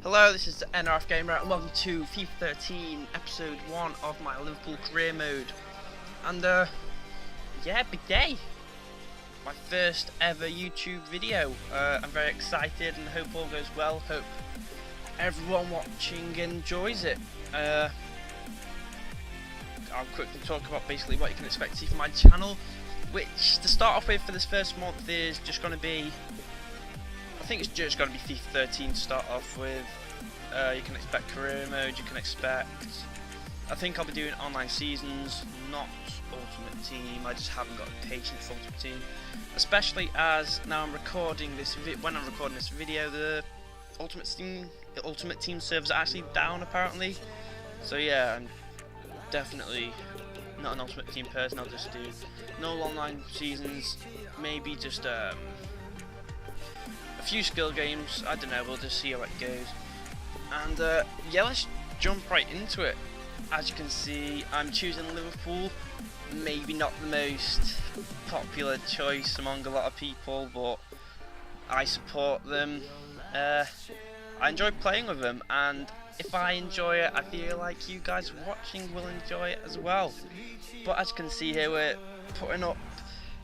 Hello, this is the NRF Gamer and welcome to FIFA 13 episode 1 of my Liverpool career mode. And yeah, big day. My first ever YouTube video. I'm very excited and hope all goes well. Hope everyone watching enjoys it. I'll quickly talk about basically what you can expect to see from my channel, which to start off with for this first month is just going to be, I think it's just going to be FIFA 13 to start off with. You can expect career mode, you can expect, I think I'll be doing online seasons, not Ultimate Team. I just haven't got patience for Ultimate Team, especially as now I'm recording this when I'm recording this video, the Ultimate Team servers are actually down apparently. So yeah, I'm definitely not an Ultimate Team person. I'll just do no online seasons, maybe just a few skill games. I don't know, we'll just see how it goes. And yeah, let's jump right into it. As you can see, I'm choosing Liverpool. Maybe not the most popular choice among a lot of people, but I support them. I enjoy playing with them, and if I enjoy it, I feel like you guys watching will enjoy it as well. But as you can see here, we're putting up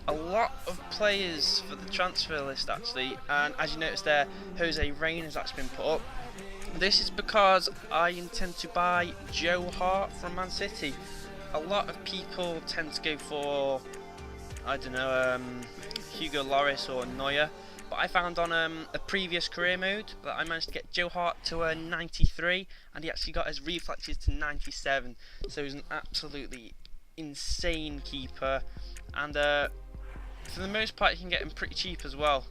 a lot of players for the transfer list actually, and as you notice there, Jose Rain has actually been put up. This is because I intend to buy Joe Hart from Man City. A lot of people tend to go for, I don't know, Hugo Lloris or Neuer, but I found on a previous career mode that I managed to get Joe Hart to a 93, and he actually got his reflexes to 97, so he's an absolutely insane keeper, and for the most part you can get him pretty cheap as well.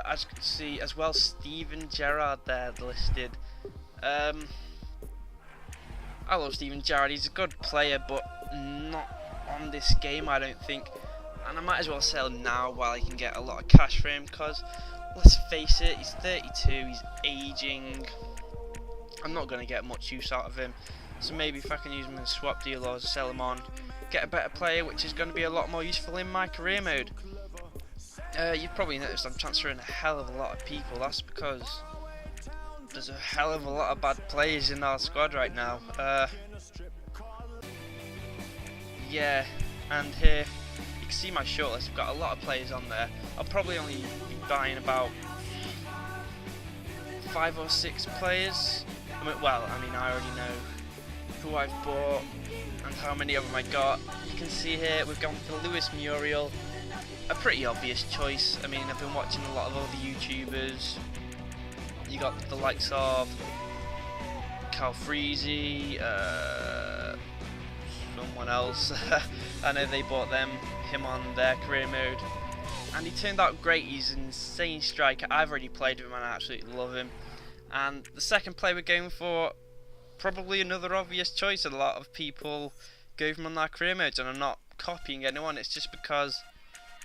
As you can see as well, Steven Gerrard there listed. I love Steven Gerrard, he's a good player, but not on this game I don't think, and I might as well sell now while I can get a lot of cash for him, because let's face it, he's 32, he's aging. I'm not going to get much use out of him, so maybe if I can use him in a swap deal or sell him on, get a better player which is going to be a lot more useful in my career mode. You've probably noticed I'm transferring a hell of a lot of people. That's because there's a hell of a lot of bad players in our squad right now. Yeah, and here you can see my shortlist. I've got a lot of players on there. I'll probably only be buying about 5 or 6 players. I mean, I already know who I've bought and how many of them I got. You can see here we've gone for Lewis Muriel. A pretty obvious choice. I mean, I've been watching a lot of other YouTubers. You got the likes of Cal Freezy, someone else. I know they bought him on their career mode, and he turned out great. He's an insane striker. I've already played with him and I absolutely love him. And the second player we're going for, probably another obvious choice. A lot of people go for him on their career modes, and I'm not copying anyone. It's just because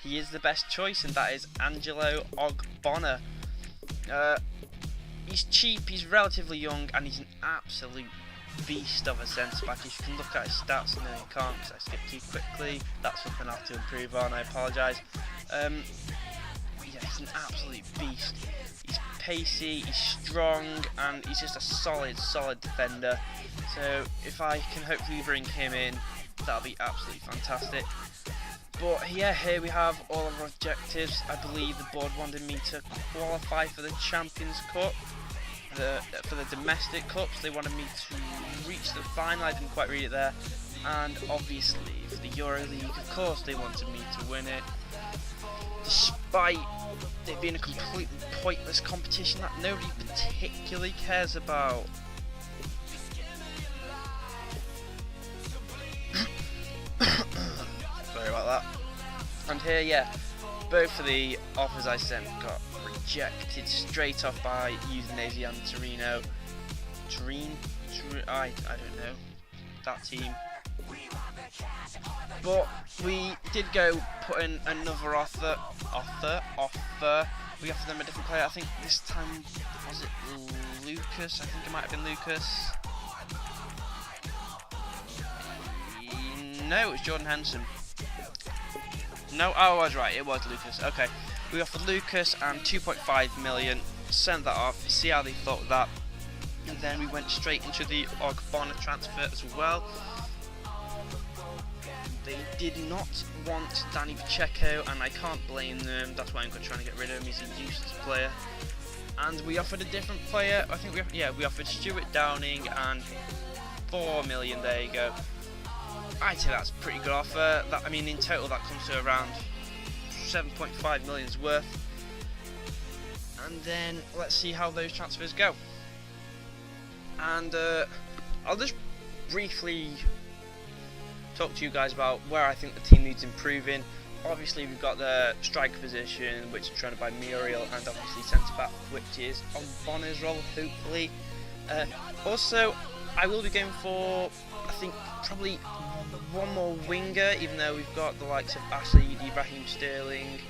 he is the best choice, and that is Angelo Ogbonna. He's cheap, he's relatively young, and he's an absolute beast of a centre back. If you can look at his stats, no you can't because I skipped too quickly. That's something I have to improve on, I apologise. Yeah, he's an absolute beast. He's pacey, he's strong, and he's just a solid defender. So if I can hopefully bring him in, that'll be absolutely fantastic. But yeah, here we have all of our objectives. I believe the board wanted me to qualify for the Champions Cup, for the domestic cups. They wanted me to reach the final. I didn't quite read it there. And obviously for the Euro League, of course they wanted me to win it, despite it being a completely pointless competition that nobody particularly cares about. Sorry about that. And here, yeah, both of the offers I sent got rejected straight off by Udinese and Torino. I don't know that team. But we did go put in another offer. We offered them a different player. I think this time, was it Lucas? I think it might have been Lucas. No, it was Jordan Henson. No, oh, I was right, it was Lucas. Okay, we offered Lucas and 2.5 million. sent that off, see how they thought of that, and then we went straight into the Ogbonna transfer as well. They did not want Danny Pacheco, and I can't blame them. That's why I'm trying to get rid of him. He's a useless player. And we offered a different player. I think we offered Stuart Downing and 4 million. There you go. I'd say that's a pretty good offer. I mean, in total, that comes to around 7.5 million's worth. And then let's see how those transfers go. And I'll just briefly talk to you guys about where I think the team needs improving. Obviously, we've got the striker position, which is trained by Muriel, and obviously centre back, which is on Bonner's role, hopefully. Also, I will be going for, I think, probably one more winger, even though we've got the likes of Ashley, Raheem Sterling,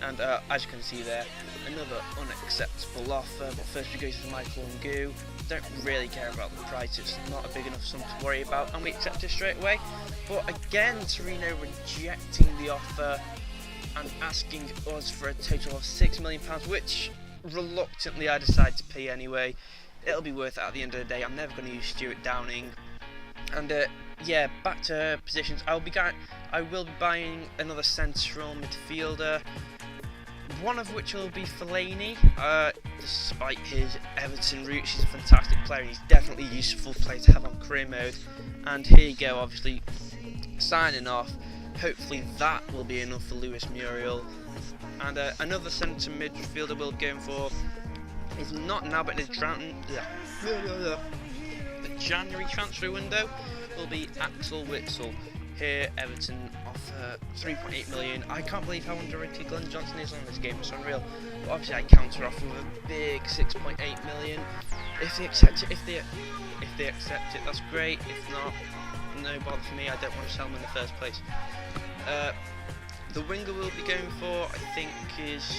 and as you can see there, another unacceptable offer. But first we go to the Michael Ngoo. Don't really care about the price, it's not a big enough sum to worry about, and we accept it straight away. But again, Torino rejecting the offer and asking us for a total of £6 million, which reluctantly I decide to pay anyway. It'll be worth it at the end of the day. I'm never going to use Stuart Downing. And yeah, back to positions. I will be buying another central midfielder, one of which will be Fellaini. Despite his Everton roots, he's a fantastic player. He's definitely a useful player to have on career mode. And here you go, obviously signing off. Hopefully that will be enough for Lewis Muriel. And another centre midfielder we're going for is not now, but in the January transfer window will be Axel Witsel. Here, Everton offer 3.8 million. I can't believe how underrated Glenn Johnson is on this game. It's unreal. But obviously, I counter offer with a big 6.8 million. If they accept it, if they accept it, that's great. If not, no bother for me. I don't want to sell them in the first place. The winger we'll be going for, I think, is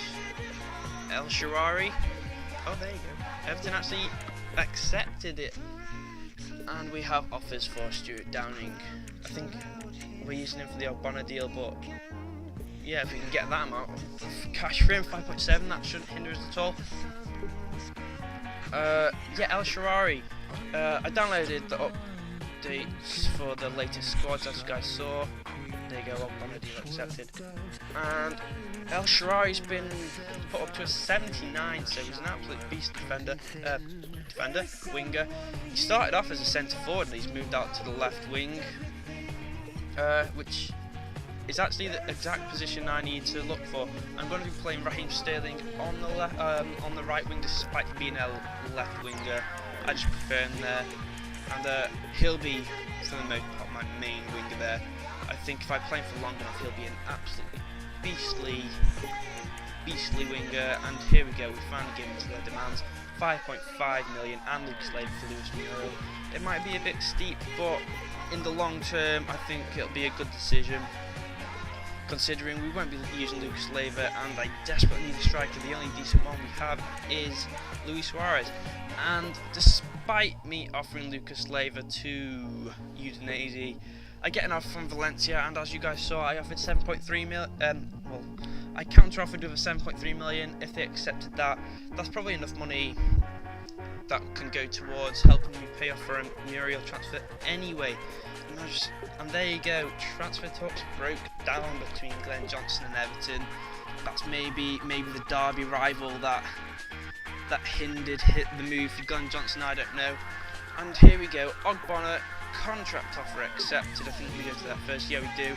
El Shaarawy. Oh, there you go. Everton actually accepted it. And we have offers for Stuart Downing. I think we're using him for the Ogbonna deal, but yeah, if we can get that amount of cash for him, 5.7, that shouldn't hinder us at all. Yeah, El Shaarawy. I downloaded the updates for the latest squads, as you guys saw. There you go, Ogbonna deal accepted. And El Shaarawy's been put up to a 79, so he's an absolute beast winger. He started off as a centre forward and he's moved out to the left wing, which is actually the exact position I need to look for. I'm going to be playing Raheem Sterling on the right wing, despite being a left winger. I just prefer him there, and he'll be, for the most part, my main winger there. I think if I play him for long enough, he'll be an absolutely beastly winger. And here we go, we finally give him to their demands. 5.5 million and Lucas Leiva for Lewis Muriel. It might be a bit steep, but in the long term, I think it'll be a good decision, considering we won't be using Lucas Leiva, and I desperately need a striker. The only decent one we have is Luis Suarez. And despite me offering Lucas Leiva to Udinese, I get an offer from Valencia, and as you guys saw, I offered 7.3 million. Well, I counter-offered with a 7.3 million. If they accepted that, that's probably enough money that can go towards helping me pay off for a Muriel transfer anyway. And there you go, transfer talks broke down between Glenn Johnson and Everton. That's maybe the derby rival that hindered the move for Glenn Johnson, I don't know. And here we go, Ogbonna, contract offer accepted. I think we go to that first. Yeah, we do.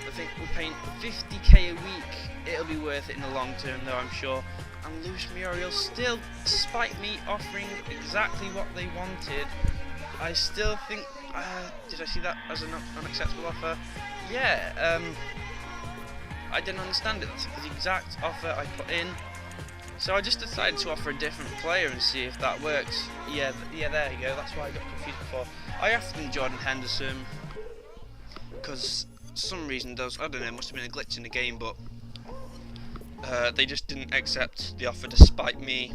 I think we're paying 50k a week. It'll be worth it in the long term, though, I'm sure. And Lewis Muriel still, despite me offering exactly what they wanted, I still think. Did I see that as an unacceptable offer? Yeah. I didn't understand it. That's the exact offer I put in. So I just decided to offer a different player and see if that works. Yeah, there you go. That's why I got confused before. I offered him Jordan Henderson because for some reason I don't know, it must have been a glitch in the game, but they just didn't accept the offer despite me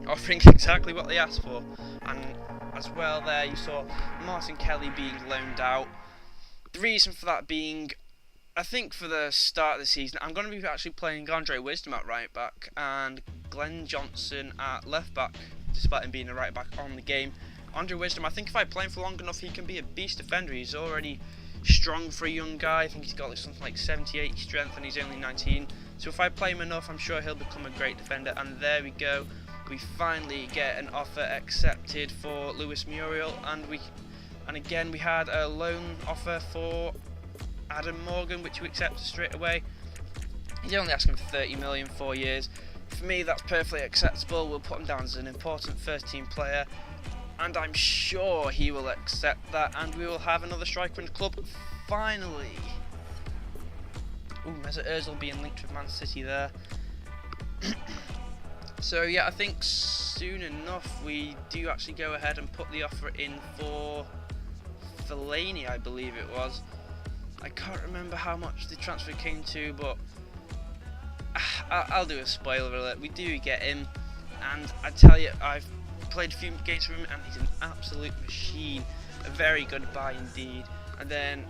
offering exactly what they asked for. And as well, there you saw Martin Kelly being loaned out. The reason for that being, I think for the start of the season, I'm going to be actually playing Andre Wisdom at right back, and Glenn Johnson at left back, despite him being a right back on the game. Andre Wisdom, I think if I play him for long enough, he can be a beast defender. He's already strong for a young guy. I think he's got like something like 78 strength and he's only 19. So if I play him enough, I'm sure he'll become a great defender. And there we go. We finally get an offer accepted for Lewis Muriel, and again we had a loan offer for Adam Morgan, which we accepted straight away. He's only asking for 30 million, 4 years. For me, that's perfectly acceptable. We'll put him down as an important first team player, and I'm sure he will accept that, and we will have another striker in the club finally. Ooh, Mesut Ozil being linked with Man City there. So yeah, I think soon enough we do actually go ahead and put the offer in for Fellaini, I believe it was. I can't remember how much the transfer came to, but I'll do a spoiler alert. We do get him, and I tell you, I've played a few games with him and he's an absolute machine. A very good buy indeed. And then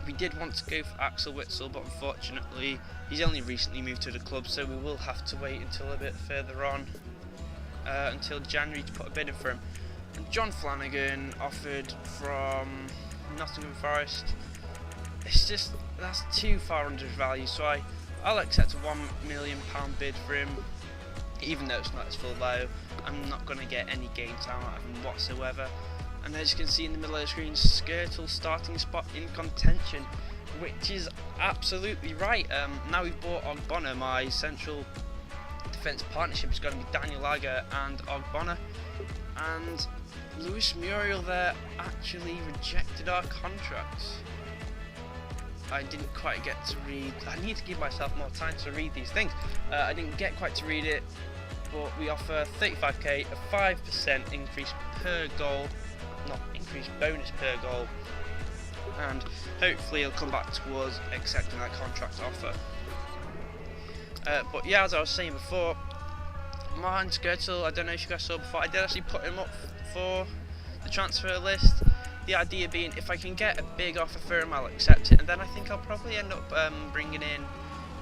we did want to go for Axel Witsel, but unfortunately he's only recently moved to the club, so we will have to wait until a bit further on, until January, to put a bid in for him. And John Flanagan offered from Nottingham Forest. It's just, that's too far under his value, so I'll accept a £1 million bid for him, even though it's not his full value. I'm not going to get any game time out of him whatsoever. And as you can see in the middle of the screen, Skirtle's starting spot in contention, which is absolutely right. Now we've bought Ogbonna, my central defence partnership is going to be Daniel Agger and Ogbonna. And Lewis Muriel there actually rejected our contracts. I didn't quite get to read. I need to give myself more time to read these things. I didn't get quite to read it, but we offer 35k, a 5% increase per goal. Not increased bonus per goal, and hopefully he'll come back to us accepting that contract offer. But yeah, as I was saying before, Martin Skirtle, I don't know if you guys saw before, I did actually put him up for the transfer list. The idea being, if I can get a big offer for him, I'll accept it, and then I think I'll probably end up bringing in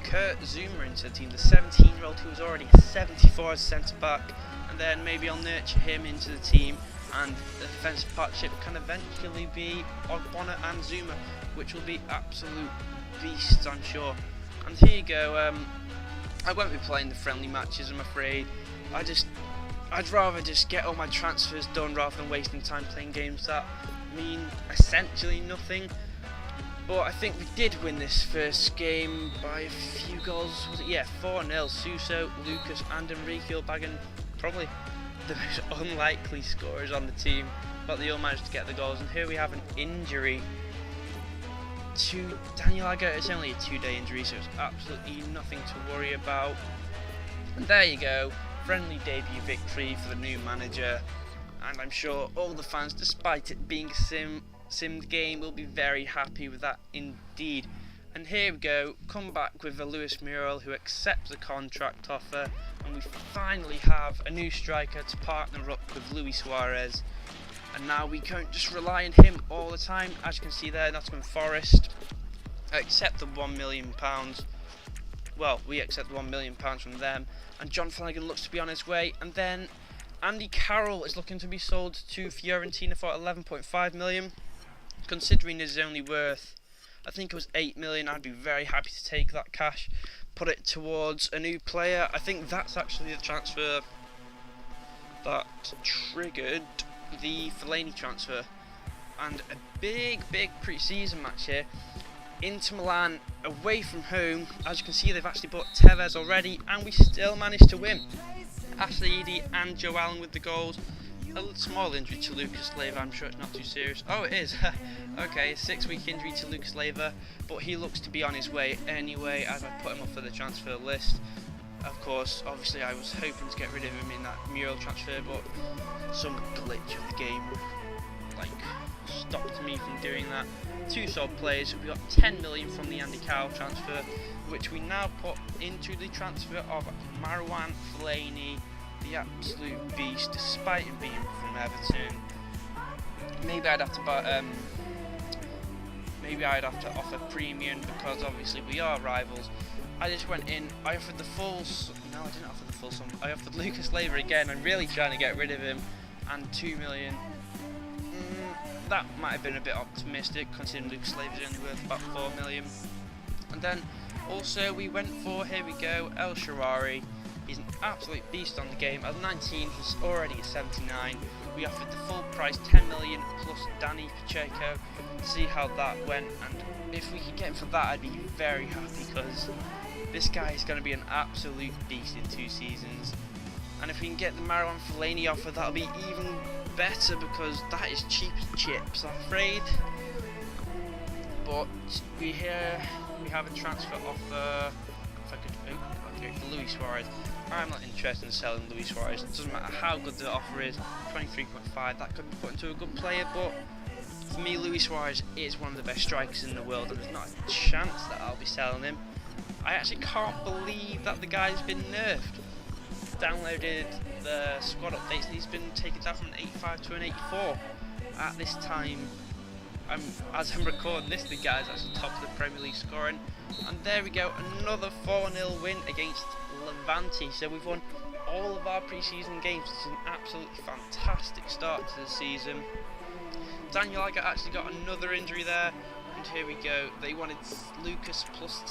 Kurt Zuma into the team, the 17-year-old who was already 74 as centre back, and then maybe I'll nurture him into the team. And the defensive partnership can eventually be Ogbonna and Zuma, which will be absolute beasts, I'm sure. And here you go. I won't be playing the friendly matches, I'm afraid. I'd rather just get all my transfers done rather than wasting time playing games that mean essentially nothing. But I think we did win this first game by a few goals. Was it? Yeah, 4-0. Suso, Lucas, and Enrique bagging probably the most unlikely scorers on the team, but they all managed to get the goals. And here we have an injury to Daniel Agger. It's only a 2-day injury, so it's absolutely nothing to worry about. And there you go, friendly debut victory for the new manager, and I'm sure all the fans, despite it being a simmed game, will be very happy with that indeed. And here we go, come back with a Lewis Muriel who accepts the contract offer, and we finally have a new striker to partner up with Luis Suarez. And now we can't just rely on him all the time. As you can see there, Nottingham Forest accept the £1 million. Well, we accept the £1 million from them, and John Flanagan looks to be on his way. And then Andy Carroll is looking to be sold to Fiorentina for 11.5 million. Considering his only worth, I think it was 8 million, I'd be very happy to take that cash, put it towards a new player. I think that's actually the transfer that triggered the Fellaini transfer. And a big pre-season match here. Inter Milan away from home. As you can see, they've actually bought Tevez already, and we still managed to win. Ashley Edie and Joe Allen with the goals. A small injury to Lucas Leiva, I'm sure it's not too serious. Oh, it is. Okay, a 6-week injury to Lucas Leiva, but he looks to be on his way anyway, as I put him up for the transfer list. Of course, obviously I was hoping to get rid of him in that Muriel transfer, but some glitch of the game stopped me from doing that. Two sold players. We got 10 million from the Andy Carroll transfer, which we now put into the transfer of Marouane Fellaini, the absolute beast, despite him being from Everton. Maybe I'd have to buy, maybe I'd have to offer premium because obviously we are rivals. I just went in, I offered the full, no I didn't offer the full sum, I offered Lucas Leiva again. I'm really trying to get rid of him, and 2 million. That might have been a bit optimistic considering Lucas Leiva is only worth about 4 million. And then also we went for, here we go, El Shaarawy. He's an absolute beast on the game. At 19, he's already at 79. We offered the full price, 10 million plus Danny Pacheco. See how that went, and if we could get him for that, I'd be very happy because this guy is going to be an absolute beast in 2 seasons. And if we can get the Marouane Fellaini offer, that'll be even better because that is cheap as chips, I'm afraid. But we have a transfer offer. If I could, okay, for Luis Suarez. I'm not interested in selling Luis Suarez. It doesn't matter how good the offer is. 23.5. That could be put into a good player, but for me, Luis Suarez is one of the best strikers in the world, and there's not a chance that I'll be selling him. I actually can't believe that the guy's been nerfed. Downloaded the squad updates and he's been taken down from an 85 to an 84. At this time, as I'm recording this, the guy's actually top of the Premier League scoring. And there we go, another 4-0 win against Levante. So we've won all of our pre-season games. It's an absolutely fantastic start to the season. Daniel Agger actually got another injury there, and here we go. They wanted Lucas plus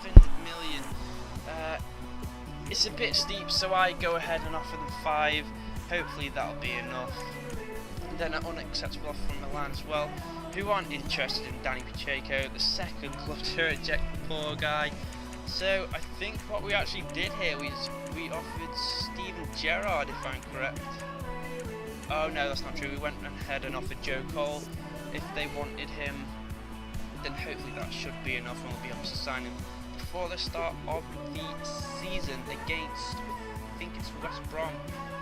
7 million. It's a bit steep, so I go ahead and offer them 5. Hopefully that'll be enough. And then an unacceptable offer from Milan as well, who aren't interested in Danny Pacheco, the second club to reject the poor guy. So I think what we actually did here was we offered Steven Gerrard, if I'm correct. Oh no, that's not true. We went ahead and offered Joe Cole. If they wanted him, then hopefully that should be enough and we'll be able to sign him before the start of the season against, I think it's West Brom.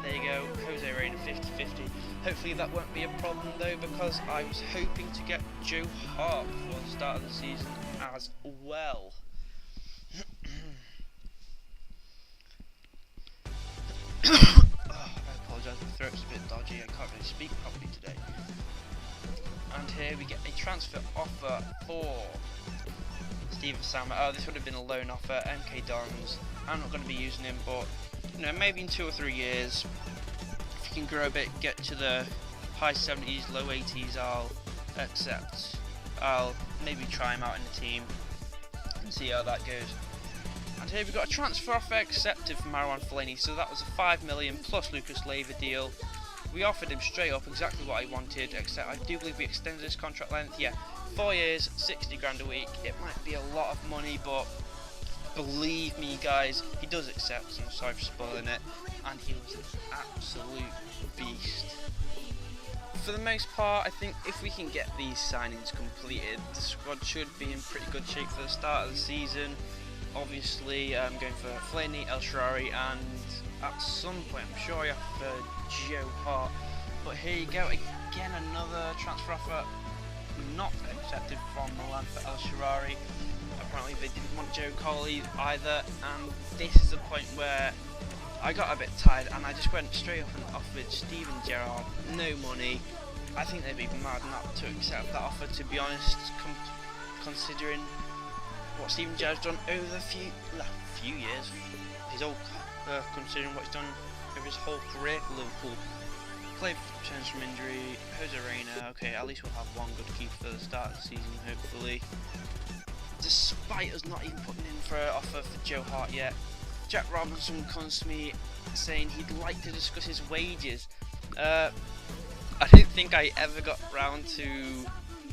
There you go, Jose Reina 50-50. Hopefully that won't be a problem though, because I was hoping to get Joe Hart before the start of the season as well. I apologise, my throat's a bit dodgy, I can't really speak properly today. And here we get a transfer offer for Steven Salmon. Oh, this would have been a loan offer, MK Dons. I'm not going to be using him, but you know, maybe in 2 or 3 years, if you can grow a bit, get to the high 70s, low 80s, I'll accept. I'll maybe try him out in the team and see how that goes. And here we've got a transfer offer accepted for Marouane Fellaini, so that was a 5 million plus Lucas Leiva deal. We offered him straight up exactly what I wanted, except I do believe we extended his contract length. Yeah, 4 years, 60 grand a week. It might be a lot of money, but believe me guys, he does accept, so I'm sorry for spoiling it, and he was an absolute beast. For the most part, I think if we can get these signings completed, the squad should be in pretty good shape for the start of the season. Obviously, I'm going for Fellaini, El Shaarawy, and at some point, I'm sure I offer Joe Hart. But here you go, again another transfer offer not accepted from Milan for El Shaarawy. Apparently they didn't want Joe Cole either, and this is the point where I got a bit tired and I just went straight up and offered Steven Gerrard no money. I think they'd be mad not to accept that offer, to be honest, considering what Steven Gerrard's done over the few years, his old considering what he's done over his whole career for Liverpool. Played returns from injury, Jose Reina, okay, at least we'll have one good keeper for the start of the season, hopefully. Despite us not even putting in for an offer for Joe Hart yet, Jack Robinson comes to me saying he'd like to discuss his wages. I didn't think I ever got round to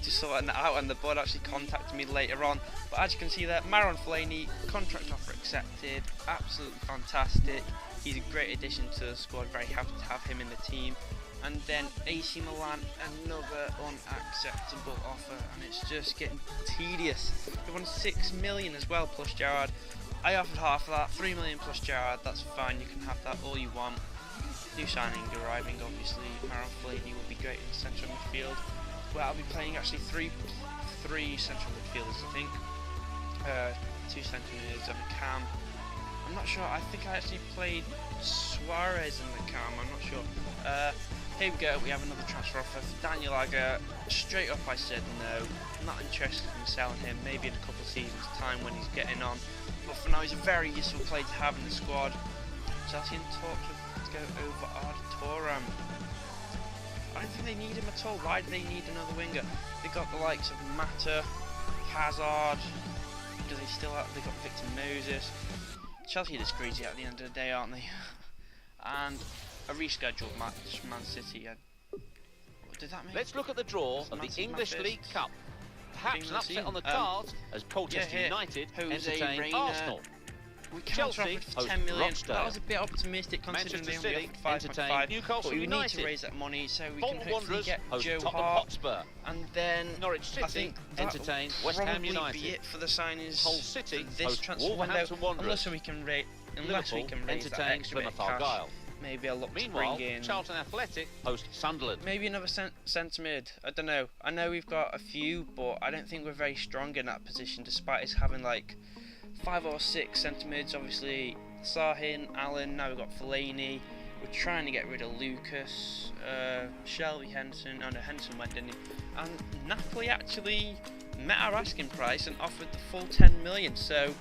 sorting that out, and the board actually contacted me later on. But as you can see there, Marouane Fellaini, contract offer accepted, absolutely fantastic. He's a great addition to the squad, very happy to have him in the team. And then AC Milan, another unacceptable offer, and it's just getting tedious. They want 6 million as well plus Gerrard. I offered half of that, 3 million plus Gerrard, that's fine, you can have that all you want. New signing arriving, obviously, Marouane Fellaini will be great in central midfield. Well, I'll be playing actually three central midfielders, I think. 2 centre-mids and a cam. I'm not sure, I think I actually played Suarez in the cam, I'm not sure. Here we go, we have another transfer offer for Daniel Agger. Straight up I said no, I'm not interested in selling him, maybe in a couple of seasons time when he's getting on. But for now he's a very useful player to have in the squad. Chelsea in talks to go over Arda. I don't think they need him at all. Why do they need another winger? They got the likes of Mata, Hazard, do they still have, they got Victor Moses. Chelsea are just greedy at the end of the day, aren't they? And a rescheduled match, Man City. What did that mean? Let's look at the draw of the English League Cup. Perhaps an upset on the cards as Colchester United entertain Arsenal. We counter-offered for 10 million. That was a bit optimistic considering they only offered 5.5. But we need to raise that money so we can hopefully get Joe Hart. And then Norwich City I think that entertain will West Ham probably United. be it for the signings. Hull City for this host transfer window, Wolverhampton Wanderers. unless we can raise that extra bit of cash. Argyle. Maybe I'll look Meanwhile, to bring in Charlton Athletic host Sunderland. maybe another centre mid. I don't know. I know we've got a few, but I don't think we're very strong in that position, despite us having like 5 or 6 centre mids. Obviously, Sahin, Allen. Now we've got Fellaini. We're trying to get rid of Lucas, Shelby, Henderson. Oh no, Henderson went, didn't he? And Napoli actually met our asking price and offered the full 10 million. So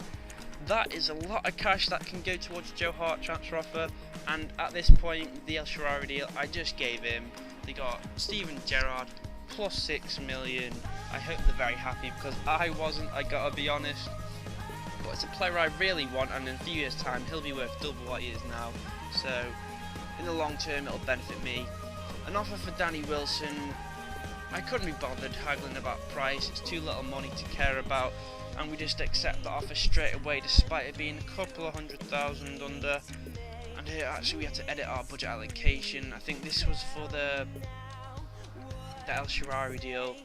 that is a lot of cash that can go towards Joe Hart transfer offer. And at this point, the El Shaarawy deal I just gave him, they got Steven Gerrard plus 6 million. I hope they're very happy because I wasn't, I gotta be honest. But it's a player I really want, and in a few years' time, he'll be worth double what he is now. So in the long term, it'll benefit me. An offer for Danny Wilson, I couldn't be bothered haggling about price. It's too little money to care about, and we just accept the offer straight away, despite it being a couple of 100,000 under. And here, actually, we had to edit our budget allocation. I think this was for the El Shaarawy deal.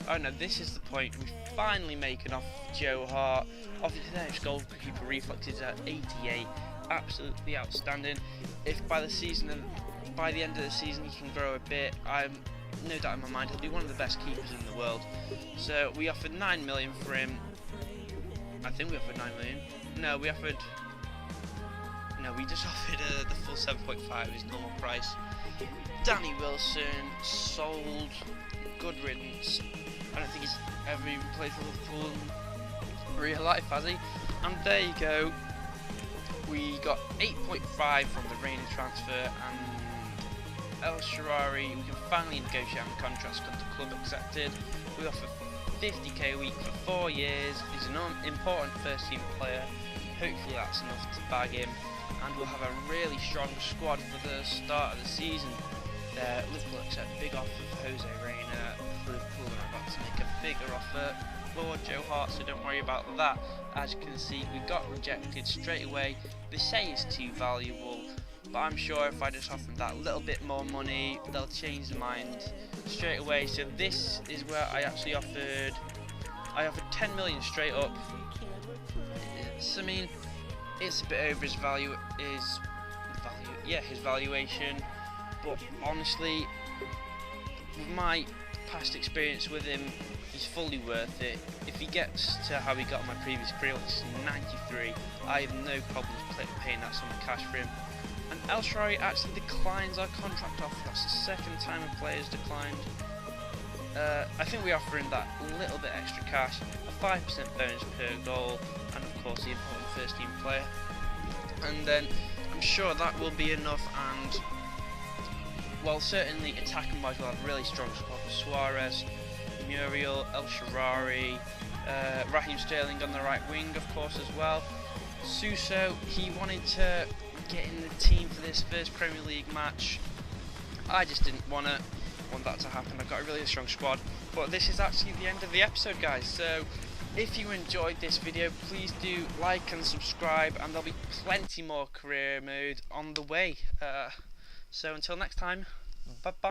Oh no, this is the point. We finally make an offer for Joe Hart. Obviously, his goalkeeper reflex is at 88. Absolutely outstanding. If by the end of the season he can grow a bit, I'm no doubt in my mind he'll be one of the best keepers in the world. So we offered 9 million for him. I think we offered 9 million. No, we just offered the full 7.5, his normal price. Danny Wilson sold. Good riddance. I don't think he's ever even played for Liverpool in real life, has he? And there you go. We got 8.5 from the reigning transfer, and El Shaarawy, we can finally negotiate on the contract because the club accepted. We offer 50k a week for 4 years. He's an important first team player. Hopefully that's enough to bag him, and we'll have a really strong squad for the start of the season. Liverpool accept big offer for Jose Reina. Liverpool are about to make a bigger offer for Joe Hart, so don't worry about that. As you can see, we got rejected straight away. They say it's too valuable, but I'm sure if I just offer them that little bit more money, they'll change their mind straight away. So this is where I actually offered 10 million straight up. I mean, it's a bit over his his valuation. But honestly, with my past experience with him, he's fully worth it. If he gets to how he got in my previous career, which is 93, I have no problems paying that sum of cash for him. And El Shaarawy actually declines our contract offer. That's the second time a player's declined. I think we offer him that little bit extra cash, a 5% bonus per goal, and of course the important first team player. And then I'm sure that will be enough. And well, certainly attacking wise we'll have a really strong squad with Suarez, Muriel, El Shaarawy, Raheem Sterling on the right wing of course as well. Suso, he wanted to get in the team for this first Premier League match. I just didn't want that to happen. I've got a really strong squad. But this is actually the end of the episode, guys. So if you enjoyed this video, please do like and subscribe, and there'll be plenty more career mode on the way. So until next time, bye bye.